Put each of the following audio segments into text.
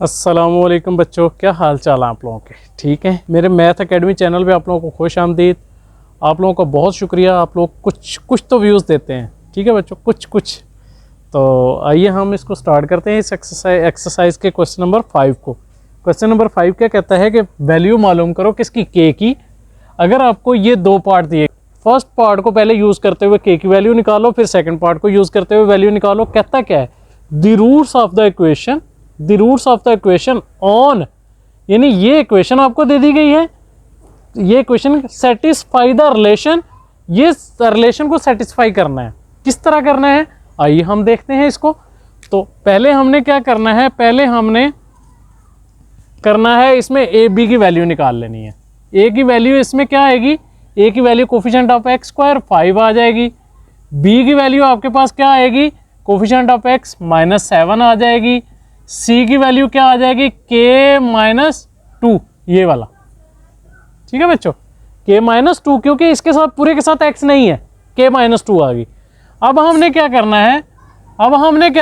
अस्सलामुअलैकुम बच्चों, क्या हाल चाल है आप लोगों के? ठीक है। मेरे मैथ एकेडमी चैनल पे आप लोगों को खुश आमदीद। आप लोगों का बहुत शुक्रिया। आप लोग कुछ तो व्यूज़ देते हैं। ठीक है बच्चों, कुछ तो आइए हम इसको स्टार्ट करते हैं, इस एक्सरसाइज के क्वेश्चन नंबर 5 को। क्वेश्चन नंबर 5 क्या कहता है कि वैल्यू मालूम करो किसकी, के की। अगर आपको ये दो पार्ट दिए, फर्स्ट पार्ट को पहले यूज़ करते हुए के की वैल्यू निकालो, फिर सेकेंड पार्ट को यूज़ करते हुए वैल्यू निकालो। कहता क्या है, the roots of the equation on, यानी ये इक्वेशन आपको दे दी गई है, ये इक्वेशन सेटिस्फाई द रिलेशन, ये रिलेशन को सेटिस्फाई करना है। किस तरह करना है आइए हम देखते हैं इसको। तो पहले हमने क्या करना है, पहले हमने करना है इसमें ए बी की वैल्यू निकाल लेनी है। ए की वैल्यू इसमें क्या आएगी, ए की value coefficient of x square 5 आ जाएगी। बी की वैल्यू आपके पास क्या आएगी, कोफिशिएंट ऑफ एक्स -7 आ जाएगी। सी की वैल्यू क्या आ जाएगी, के -2, ये वाला। ठीक है बच्चों, के -2, क्योंकि इसके साथ पूरे के साथ एक्स नहीं है, के -2 आ गई। अब हमने क्या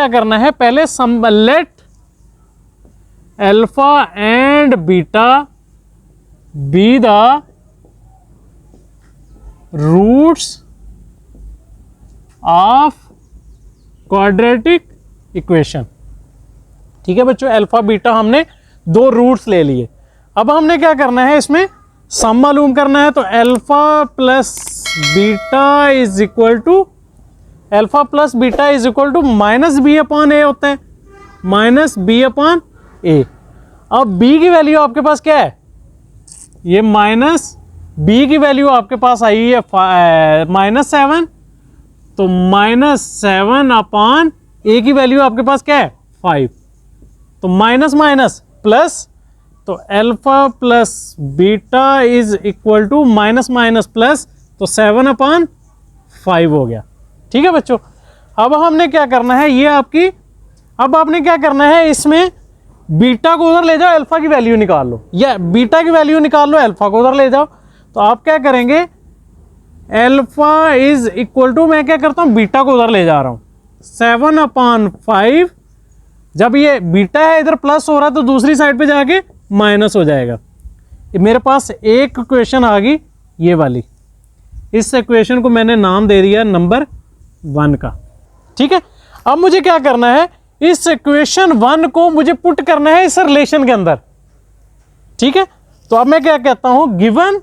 करना है, पहले let alpha and beta be the roots of quadratic equation. ठीक है बच्चों, अल्फा बीटा हमने दो रूट्स ले लिए। अब हमने क्या करना है, इसमें सम मालूम करना है। तो alpha plus beta is equal to -b/a होता है, -b/a। अब b की वैल्यू आपके पास क्या है, ये b की वैल्यू आपके पास आई है -7, तो -7/a की वैल्यू आपके पास क्या है 5, तो माइनस प्लस, तो alpha plus beta is equal to minus plus, तो 7/5 हो गया। ठीक है बच्चों, अब हमने क्या करना है, ये आपकी, अब आपने क्या करना है, इसमें बीटा को उधर ले जाओ, अल्फा की वैल्यू निकाल लो, या बीटा की वैल्यू निकाल लो, अल्फा को उधर ले जाओ। तो आप क्या करेंगे, अल्फा इज इक्वल टू, मैं क्या करता हूं, बीटा को उधर ले जा रहा हूं, 7/5। जब ये बीटा है इधर प्लस हो रहा है, तो दूसरी साइड पे जाके माइनस हो जाएगा। मेरे पास एक इक्वेशन आ गई ये वाली, इस इक्वेशन को मैंने नाम दे दिया नंबर 1 का। ठीक है, अब मुझे क्या करना है, इस इक्वेशन 1 को मुझे पुट करना है इस रिलेशन के अंदर। ठीक है, तो अब मैं क्या कहता हूं, गिवन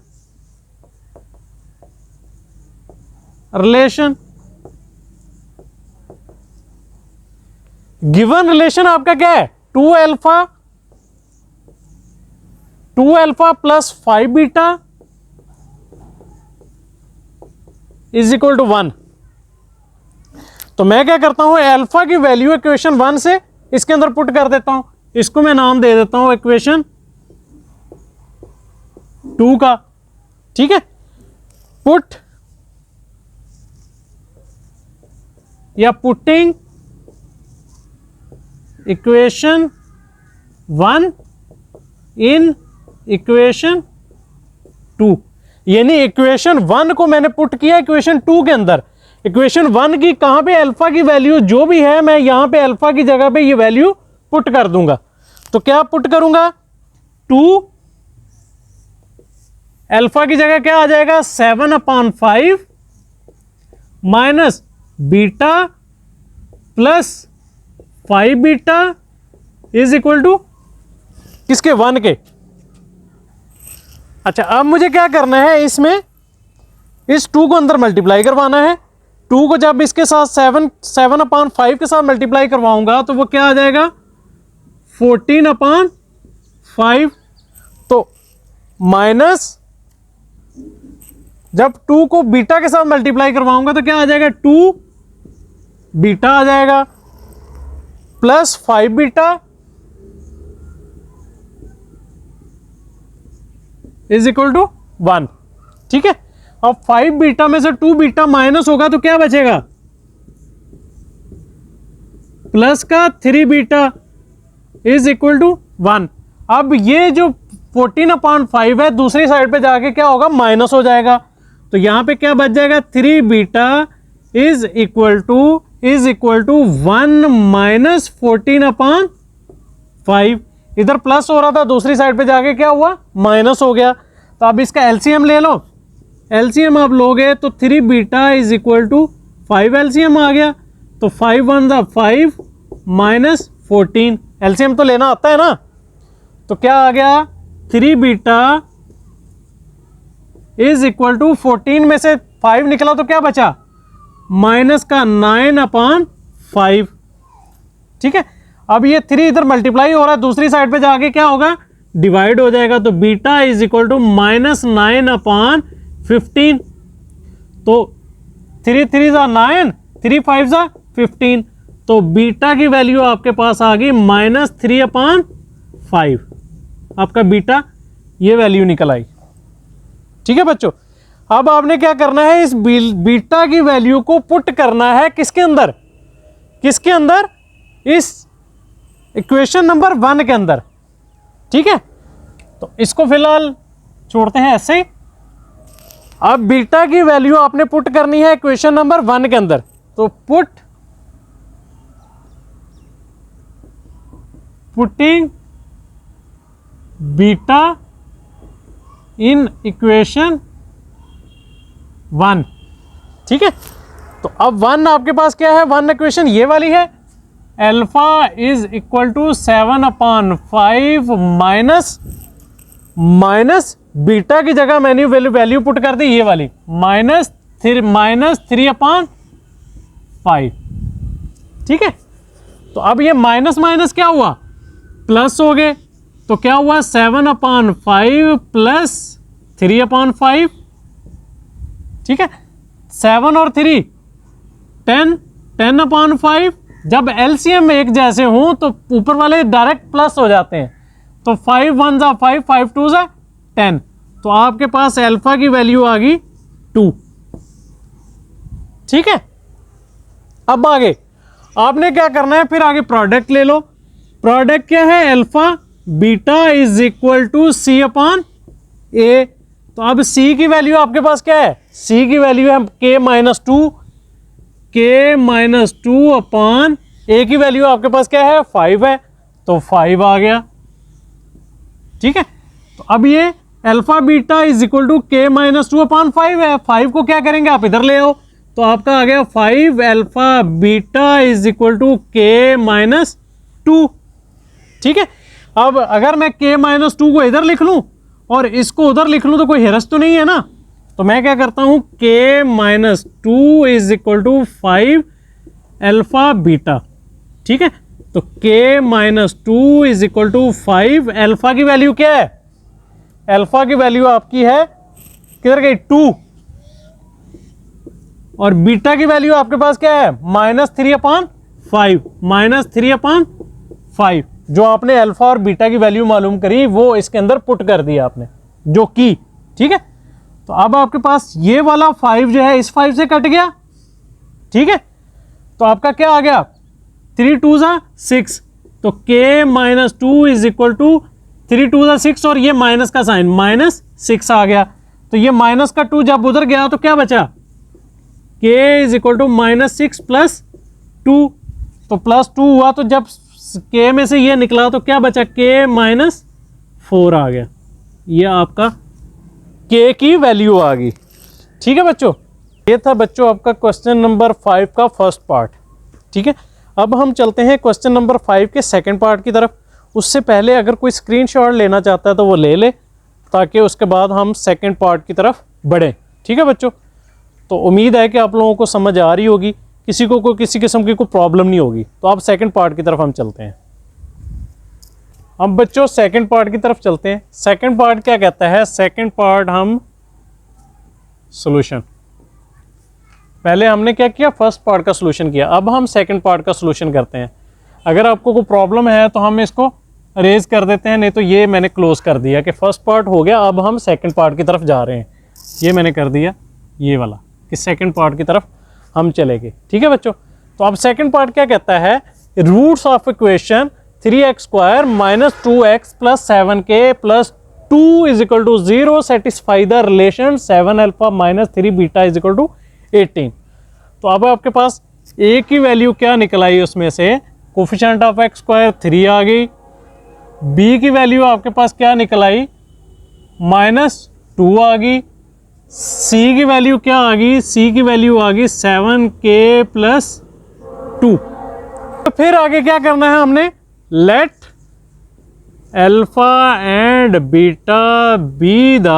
रिलेशन आपका क्या है, 2 alpha plus 5 beta is equal to 1। तो मैं क्या करता हूं, अल्फा की वैल्यू इक्वेशन 1 से इसके अंदर पुट कर देता हूं, इसको मैं नाम दे देता हूं इक्वेशन 2 का। ठीक है, पुट या पुटिंग इक्वेशन 1 इन इक्वेशन 2, यानी इक्वेशन 1 को मैंने पुट किया इक्वेशन 2 के अंदर। इक्वेशन 1 की कहां पे अल्फा की वैल्यू जो भी है, मैं यहां पे अल्फा की जगह पे ये वैल्यू पुट कर दूंगा। तो क्या पुट करूंगा, 2 अल्फा की जगह क्या आ जाएगा, 7/5 minus beta plus 5 beta is equal to किसके, 1 के। अच्छा, अब मुझे क्या करना है, इसमें इस 2 को अंदर मल्टीप्लाई करवाना है। 2 को जब इसके साथ 7/5 के साथ मल्टीप्लाई करवाऊंगा तो वो क्या आ जाएगा, 14/5। तो माइनस, जब 2 को बीटा के साथ मल्टीप्लाई करवाऊंगा तो क्या आ जाएगा, 2 बीटा आ जाएगा plus 5 beta is equal to 1। ठीक है, अब 5 बीटा में से 2 बीटा माइनस होगा तो क्या बचेगा, प्लस का 3 बीटा इज इक्वल टू 1। अब ये जो 14/5 है दूसरी साइड पे जाके क्या होगा, माइनस हो जाएगा। तो यहां पे क्या बच जाएगा, 3 बीटा इज इक्वल टू 1 - 14/5, इधर प्लस हो रहा था, दूसरी साइड पे जाके क्या हुआ, माइनस हो गया। तो अब इसका एलसीएम ले लो, एलसीएम आप लोगे तो 3 beta is equal to 5 LCM आ गया। तो 5 1 ज़ा 5 माइनस 14, एलसीएम तो लेना आता है ना। तो क्या आ गया, 3 बीटा इज इक्वल टू 14 में से 5 निकला तो क्या बचा, माइनस का 9/5। ठीक है, अब ये 3 इधर मल्टीप्लाई हो रहा है, दूसरी साइड पे जाके क्या होगा, डिवाइड हो जाएगा। तो बीटा इज इक्वल टू -9/15। तो 3 3 ज़ा 9, 3 5 ज़ा 15। तो बीटा की वैल्यू आपके पास आ गई -3/5। आपका बीटा ये वैल्यू निकल आई। ठीक है बच्चों, अब आपने क्या करना है, इस बीटा की वैल्यू को पुट करना है किसके अंदर, किसके अंदर, इस इक्वेशन नंबर 1 के अंदर। ठीक है, तो इसको फिलहाल छोड़ते हैं ऐसे ही। अब बीटा की वैल्यू आपने पुट करनी है इक्वेशन नंबर 1 के अंदर। तो पुटिंग बीटा इन इक्वेशन 1। ठीक है, तो अब 1 आपके पास क्या है, 1 इक्वेशन ये वाली है, alpha is equal to 7/5 minus beta की जगह मैंने वैल्यू पुट कर दी ये वाली -3/5। ठीक है, तो अब ये माइनस माइनस क्या हुआ, प्लस हो गए। तो क्या हुआ, 7/5 प्लस 3/5। ठीक है, 7 और 3 10, 10/5। जब एलसीएम एक जैसे हों तो ऊपर वाले डायरेक्ट प्लस हो जाते हैं। तो 5 1 ज़ा 5, 5 2 ज़ा 10। तो आपके पास अल्फा की वैल्यू आ गई 2। ठीक है, अब आगे आपने क्या करना है, फिर आगे प्रोडक्ट ले लो। प्रोडक्ट क्या है, alpha beta is equal to C/A। तो अब C की वैल्यू आपके पास क्या है, C की वैल्यू है K-2, K-2/A की वैल्यू आपके पास क्या है, 5 है। तो 5 आ गया। ठीक है, तो अब ये alpha beta is equal to K-2/5 है। 5 को क्या करेंगे, आप इधर ले आओ। तो आपका आ गया 5 alpha beta is equal to K-2। ठीक है, अब अगर मैं K-2 को इधर लिख लूं और इसको उधर लिख लूं तो कोई हेरस तो नहीं है ना। तो मैं क्या करता हूं, K-2 is equal to 5 alpha beta. ठीक है, तो K-2 is equal to 5। Alpha की वैल्यू क्या है, अल्फा की वैल्यू आपकी है किधर गई, 2। और बीटा की वैल्यू आपके पास क्या है, -3/5। जो आपने अल्फा और बीटा की वैल्यू मालूम करी वो इसके अंदर पुट कर दिया आपने, जो की। ठीक है, तो अब आपके पास ये वाला 5 जो है इस 5 से कट गया। ठीक है, तो आपका क्या आ गया, 3 2 ज़ा 6। तो K-2 इज इक्वल टू 3 2 ज़ा 6 और ये माइनस का साइन -6 आ गया। तो ये माइनस का 2 जब उधर गया तो क्या बचा, K is equal to -6 plus 2। तो +2 हुआ, तो जब K में से ये निकला तो क्या बचा, K-4 आ गया। ये आपका K की वैल्यू आ गई। ठीक है बच्चों, ये था बच्चों आपका क्वेश्चन नंबर 5 का फर्स्ट पार्ट। ठीक है, अब हम चलते हैं क्वेश्चन नंबर 5 के सेकंड पार्ट की तरफ। उससे पहले अगर कोई स्क्रीनशॉट लेना चाहता है तो वो ले ले, ताकि उसके बाद हम सेकंड पार्ट की तरफ बढ़ें। ठीक है बच्चों, तो उम्मीद है कि आप लोगों को समझ आ रही होगी, किसी को कोई किसी किस्म की कोई प्रॉब्लम नहीं होगी। तो अब सेकंड पार्ट की तरफ हम चलते हैं। अब बच्चों सेकंड पार्ट की तरफ चलते हैं। सेकंड पार्ट क्या कहता है, सेकंड पार्ट हम सॉल्यूशन, पहले हमने क्या किया, फर्स्ट पार्ट का सॉल्यूशन किया, अब हम सेकंड पार्ट का सॉल्यूशन करते हैं। अगर आपको कोई प्रॉब्लम है तो हम इसको रेज कर देते हैं, नहीं तो ये मैंने क्लोज कर दिया कि फर्स्ट पार्ट हो गया, अब हम सेकंड पार्ट की तरफ जा रहे हैं। ये मैंने कर दिया ये वाला कि सेकंड पार्ट की तरफ हम चलेंगे। ठीक है बच्चों, तो अब सेकंड पार्ट क्या कहता है, roots of equation 3x² - 2x + 7k + 2 is equal to 0 satisfy the relation 7 alpha - 3 beta is equal to 18। तो अब आपके पास a की वैल्यू क्या निकल आई, उसमें से कोफिशिएंट ऑफ x² 3 आ गई, बी की वैल्यू आपके पास क्या निकल आई, -2 आ गई। सी की वैल्यू क्या आ गई, सी की वैल्यू आ गई 7k + 2। तो फिर आगे क्या करना है हमने, let alpha and beta be the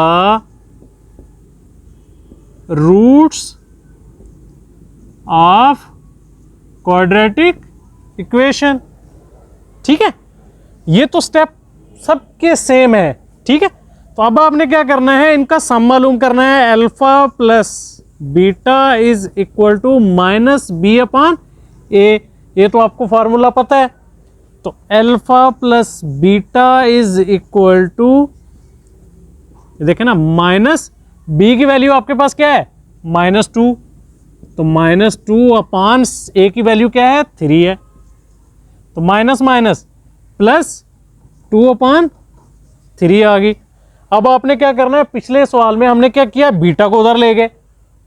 roots of quadratic equation. ठीक है, ये तो स्टेप सबके सेम है। ठीक है, तो अब आपने क्या करना है, इनका सम मालूम करना है। Alpha plus beta is equal to -b/a। ये तो आपको फार्मूला पता है। तो alpha plus beta is equal to, देखें ना, माइनस बी की वैल्यू आपके पास क्या है, -2। तो -2/a की वैल्यू क्या है, 3 है। तो माइनस माइनस प्लस 2/3 आ गई। अब आपने क्या करना है, पिछले सवाल में हमने क्या किया, बीटा को उधर ले गए,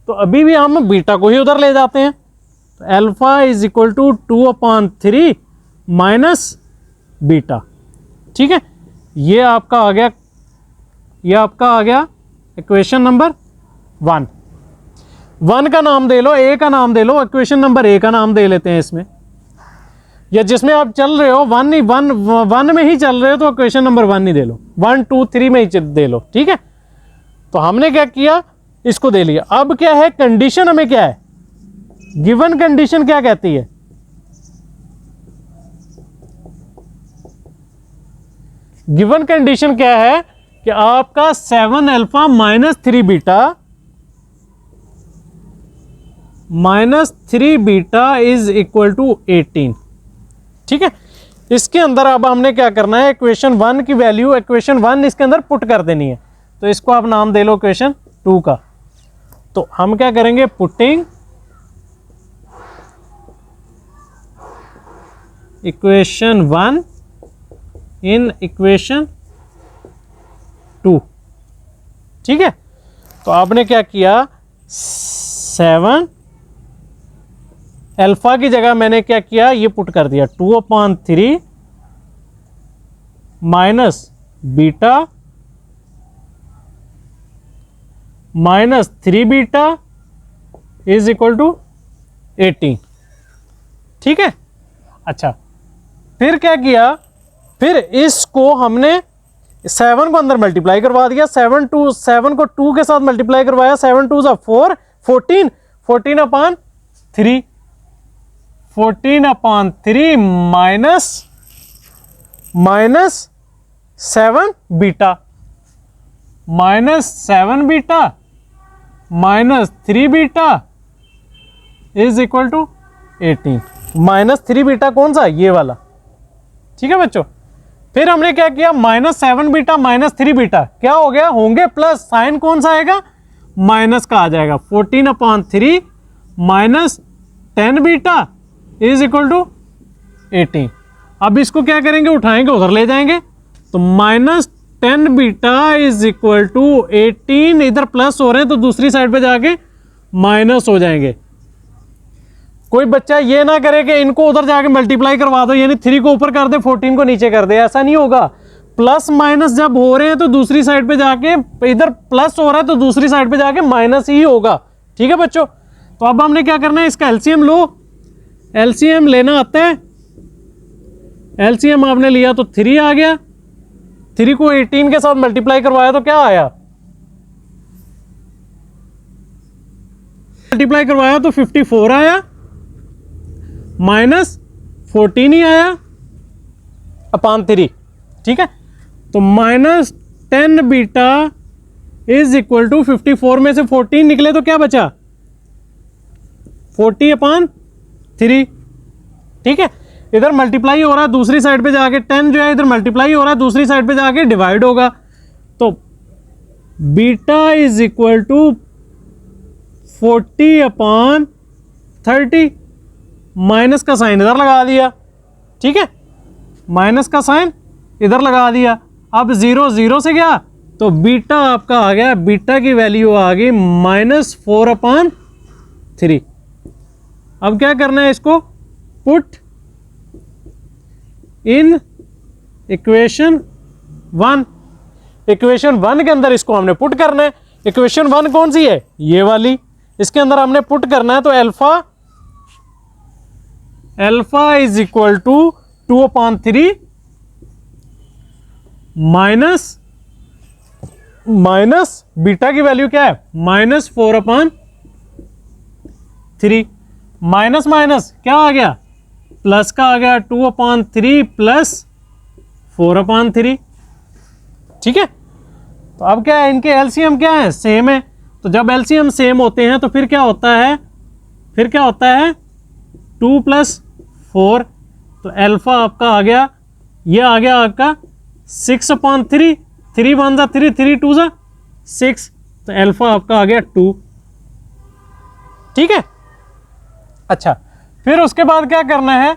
तो अभी भी हम बीटा को ही उधर ले जाते हैं। तो alpha is equal to 2/3 minus beta. ठीक है, ये आपका आ गया, ये आपका आ गया इक्वेशन नंबर 1 का नाम दे लो, ए का नाम दे लो, इक्वेशन नंबर ए का नाम दे लेते हैं इसमें, या जिसमें आप चल रहे हो, वन में ही चल रहे हो तो इक्वेशन नंबर 1 ही दे लो, 1 2 3 में ही दे लो। ठीक है, तो हमने क्या किया, इसको दे लिया। अब क्या है, कंडीशन हमें क्या है, गिवन कंडीशन क्या कहती है, गिवन कंडीशन क्या है कि आपका 7α - 3 beta -3 beta is equal to 18। ठीक है, इसके अंदर अब हमने क्या करना है, इक्वेशन 1 की वैल्यू, इक्वेशन 1 इसके अंदर पुट कर देनी है। तो इसको आप नाम दे लो इक्वेशन 2 का। तो हम क्या करेंगे, पुटिंग इक्वेशन 1 इन इक्वेशन 2। ठीक है, तो आपने क्या किया, 7 अल्फा की जगह मैंने क्या किया, ये पुट कर दिया 2/3 minus beta -3 beta is equal to 18। ठीक है, अच्छा, फिर क्या किया, फिर इसको हमने 7 को अंदर मल्टीप्लाई करवा दिया, 7 को 2 के साथ मल्टीप्लाई करवाया, 7 2 4 14 14/3 14/3 minus 7 beta -7 beta -3 beta is equal to 18। -3 beta कौन सा, ये वाला। ठीक है बच्चों, फिर हमने क्या किया, -7 बीटा -3 बीटा क्या हो गया, होंगे प्लस, साइन कौन सा आएगा, माइनस का आ जाएगा। 14/3 -10 बीटा इज इक्वल टू 18। अब इसको क्या करेंगे, उठाएंगे, उधर ले जाएंगे। तो -10 बीटा इज इक्वल टू 18, इधर प्लस हो रहे हैं तो दूसरी साइड पे जाके माइनस हो जाएंगे। कोई बच्चा ये ना करे कि इनको उधर जाके मल्टीप्लाई करवा दो, यानी 3 को ऊपर कर दे 14 को नीचे कर दे, ऐसा नहीं होगा। प्लस माइनस जब हो रहे हैं तो दूसरी साइड पे जाके, इधर प्लस हो रहा है तो दूसरी साइड पे जाके माइनस ही होगा। ठीक है बच्चों, तो अब हमने क्या करना है, इसका एलसीएम लो। एलसीएम लेना आता है, एलसीएम आपने लिया तो 3 आ गया, 3 को 18 के साथ मल्टीप्लाई करवाया तो क्या आया, मल्टीप्लाई करवाया तो 54 आया, -14 ही आया /3। ठीक है, तो -10 बीटा इज इक्वल टू 54 में से 14 निकले तो क्या बचा, 40/3। ठीक है, इधर मल्टीप्लाई हो रहा है, दूसरी साइड पे जाके 10 जो है इधर मल्टीप्लाई हो रहा है, दूसरी साइड पे जाके डिवाइड होगा। तो beta is equal to 40/30, minus का साइन इधर लगा दिया। ठीक है, माइनस का साइन इधर लगा दिया। अब 0 0 से गया तो बीटा आपका आ गया, बीटा की वैल्यू आ गई -4/3। अब क्या करना है, इसको पुट इन इक्वेशन 1, इक्वेशन 1 के अंदर इसको हमने पुट करना है। इक्वेशन 1 कौन सी है? ये वाली, इसके अंदर हमने पुट करना है। तो alpha is equal to 2/3 minus beta की वैल्यू क्या है? -4/3। माइनस माइनस क्या आ गया? प्लस का आ गया, 2/3 प्लस 4/3। ठीक है, तो अब क्या है, इनके एलसीएम क्या है? सेम है। तो जब एलसीएम सेम होते हैं तो फिर क्या होता है? 2 + 4। तो अल्फा आपका आ गया, ये आ गया आपका 6/3। 3 × 1 = 3, 3 × 2 = 6। तो अल्फा आपका आ गया 2। ठीक है, अच्छा, फिर उसके बाद क्या करना है?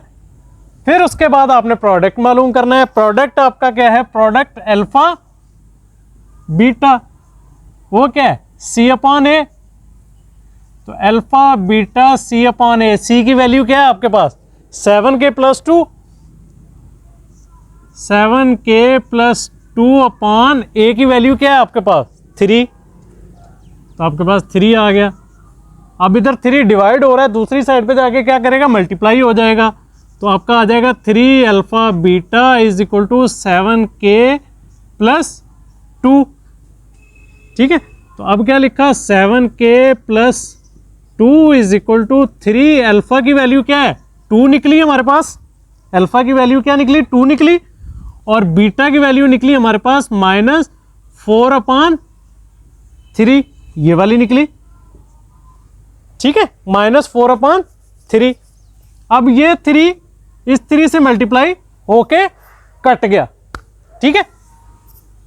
फिर उसके बाद आपने प्रोडक्ट मालूम करना है। प्रोडक्ट आपका क्या है? प्रोडक्ट अल्फा बीटा, वो क्या है? C/A। तो अल्फा बीटा C/A। C की वैल्यू क्या है आपके पास? 7k + 2, 7k + 2/A की वैल्यू क्या है आपके पास? 3। तो आपके पास 3 आ गया। अब इधर 3 डिवाइड हो रहा है, दूसरी साइड पे जाके क्या करेगा? मल्टीप्लाई हो जाएगा। तो आपका आ जाएगा 3 alpha beta is equal to 7k + 2। ठीक है, तो अब क्या लिखा? 7k + 2 is equal to 3। Alpha की वैल्यू क्या है? 2 निकली हमारे पास। अल्फा की वैल्यू क्या निकली? 2 निकली। और बीटा की वैल्यू निकली हमारे पास -4/3, ये वाली निकली। ठीक है, -4/3। अब ये 3 इस 3 से मल्टीप्लाई होके कट गया। ठीक है,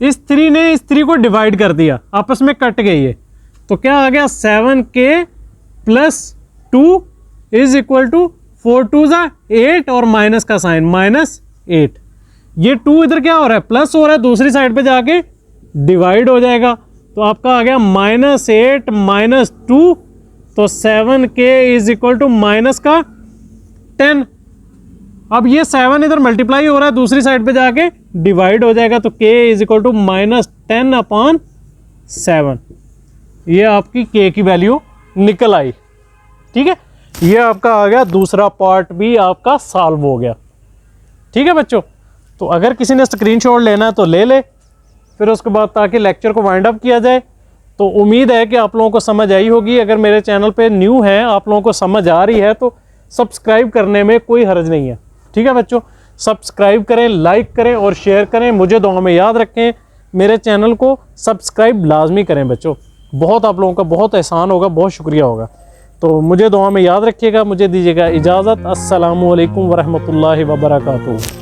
इस 3 ने इस 3 को डिवाइड कर दिया, आपस में कट गई है। तो क्या आ गया? 7k + 2 इज इक्वल टू 4 × 2 = 8 और माइनस का साइन -8। ये 2 इधर क्या हो रहा है? प्लस हो रहा है, दूसरी साइड पे जाके डिवाइड हो जाएगा। तो आपका आ गया -8 - 2। तो 7k is equal to minus का 10। अब ये 7 इधर मल्टीप्लाई हो रहा है, दूसरी साइड पे जाके डिवाइड हो जाएगा। तो k इज इक्वल टू -10/7। ये आपकी k की वैल्यू निकल आई। ठीक है, ये आपका आ गया, दूसरा पार्ट भी आपका सॉल्व हो गया। ठीक है बच्चों, तो अगर किसी ने स्क्रीनशॉट लेना है तो ले ले, फिर उसके बाद ताकि लेक्चर को वाइंड अप किया जाए। तो उम्मीद है कि आप लोगों को समझ आई होगी। अगर मेरे चैनल पे न्यू है, आप लोगों को समझ आ रही है, तो सब्सक्राइब करने में कोई हर्ज नहीं है। ठीक है बच्चों, सब्सक्राइब करें, लाइक करें और शेयर करें। मुझे दुआ में याद रखें, मेरे चैनल को सब्सक्राइब लाजमी करें बच्चों। बहुत आप लोगों का बहुत एहसान होगा, बहुत शुक्रिया होगा। तो मुझे दुआ में याद रखिएगा। मुझे दीजिएगा इजाज़त। अस्सलामु अलैकुम वरहमतुल्लाहि वबरकातुहू।